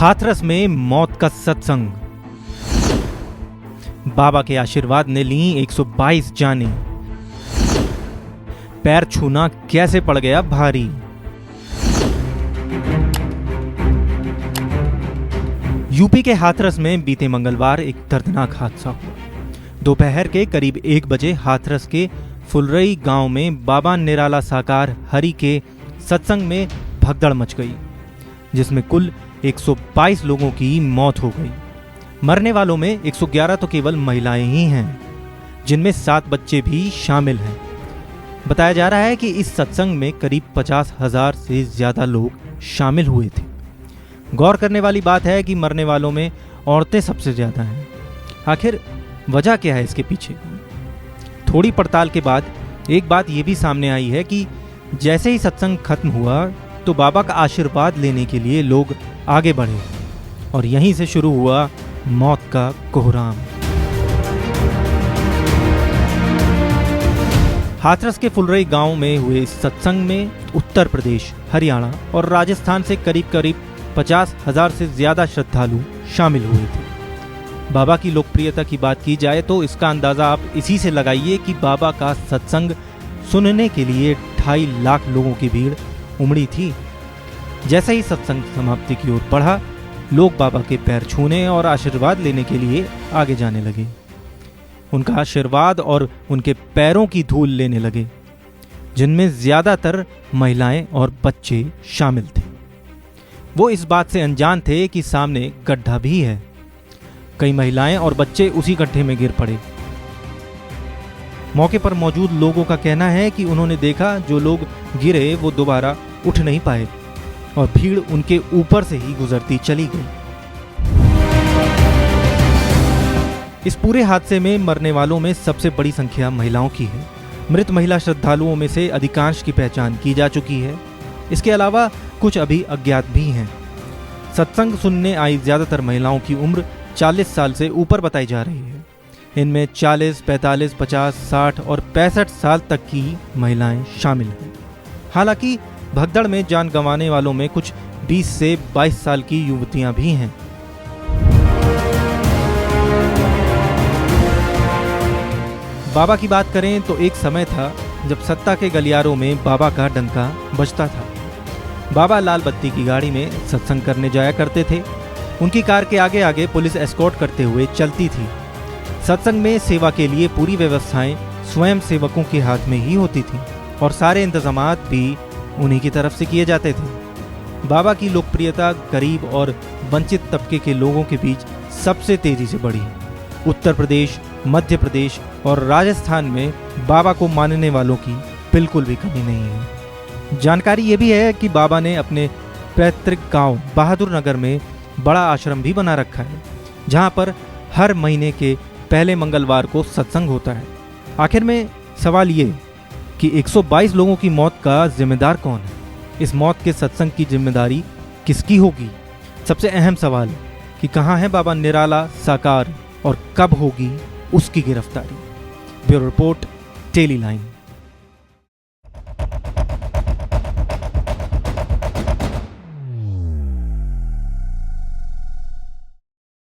हाथरस में मौत का सत्संग। बाबा के आशीर्वाद ने ली 122 जानें। पैर छूना कैसे पड़ गया भारी। यूपी के हाथरस में बीते मंगलवार एक दर्दनाक हादसा हुआ। दोपहर के करीब 1 बजे हाथरस के फुलरई गांव में बाबा निराला साकार हरि के सत्संग में भगदड़ मच गई, जिसमें कुल 122 लोगों की मौत हो गई। मरने वालों में 111 तो केवल महिलाएं ही हैं, जिनमें 7 बच्चे भी शामिल हैं। बताया जा रहा है कि इस सत्संग में करीब 50,000 से ज्यादा लोग शामिल हुए थे। गौर करने वाली बात है कि मरने वालों में औरतें सबसे ज्यादा हैं। आखिर वजह क्या है इसके पीछे? थोड़ी पड़ताल के बाद एक बात यह भी सामने आई है कि जैसे ही सत्संग खत्म हुआ तो बाबा का आशीर्वाद लेने के लिए लोग आगे बढ़े और यहीं से शुरू हुआ मौत का कोहराम। हाथरस के फुलरई गांव में हुए इस सत्संग में उत्तर प्रदेश, हरियाणा और राजस्थान से करीब 50,000 से ज्यादा श्रद्धालु शामिल हुए थे। बाबा की लोकप्रियता की बात की जाए तो इसका अंदाजा आप इसी से लगाइए कि बाबा का सत्संग सुनने के लिए 2.5 लाख लोगों की भीड़ उमड़ी थी। जैसे ही सत्संग समाप्ति की ओर बढ़ा, लोग बाबा के पैर छूने और आशीर्वाद लेने के लिए आगे जाने लगे। उनका आशीर्वाद और उनके पैरों की धूल लेने लगे, जिनमें ज्यादातर महिलाएं और बच्चे शामिल थे। वो इस बात से अनजान थे कि सामने गड्ढा भी है। कई महिलाएं और बच्चे उसी गड्ढे में गिर पड़े। मौके पर मौजूद लोगों का कहना है कि उन्होंने देखा जो लोग गिरे वो दोबारा उठ नहीं पाए और भीड़ उनके ऊपर से ही गुजरती चली गई। इस पूरे हादसे में मरने वालों में सबसे बड़ी संख्या महिलाओं की है। मृत महिला श्रद्धालुओं में से अधिकांश की पहचान की जा चुकी है। इसके अलावा कुछ अभी अज्ञात भी हैं। सत्संग सुनने आई ज्यादातर महिलाओं की उम्र 40 साल से ऊपर बताई जा रही है। इनमें 40, 45, 50, 60 और 65 साल तक की महिलाएं शामिल हैं। हालांकि भगदड़ में जान गंवाने वालों में कुछ 20 से 22 साल की युवतियां भी हैं। बाबा की बात करें तो एक समय था जब सत्ता के गलियारों में बाबा का डंका बजता था। बाबा लाल बत्ती की गाड़ी में सत्संग करने जाया करते थे। उनकी कार के आगे आगे पुलिस एस्कॉर्ट करते हुए चलती थी। सत्संग में सेवा के लिए पूरी व्यवस्थाएं स्वयं सेवकों के हाथ में ही होती थी और सारे इंतजामात भी उन्हीं की तरफ से किए जाते थे। बाबा की लोकप्रियता गरीब और वंचित तबके के लोगों के बीच सबसे तेजी से बढ़ी। उत्तर प्रदेश, मध्य प्रदेश और राजस्थान में बाबा को मानने वालों की बिल्कुल भी कमी नहीं है। जानकारी ये भी है कि बाबा ने अपने पैतृक गांव बहादुर नगर में बड़ा आश्रम भी बना रखा है, जहां पर हर महीने के पहले मंगलवार को सत्संग होता है। आखिर में सवाल ये कि 122 लोगों की मौत का जिम्मेदार कौन है? इस मौत के सत्संग की जिम्मेदारी किसकी होगी? सबसे अहम सवाल कि कहां है बाबा निराला साकार और कब होगी उसकी गिरफ्तारी? Bureau report, tele line.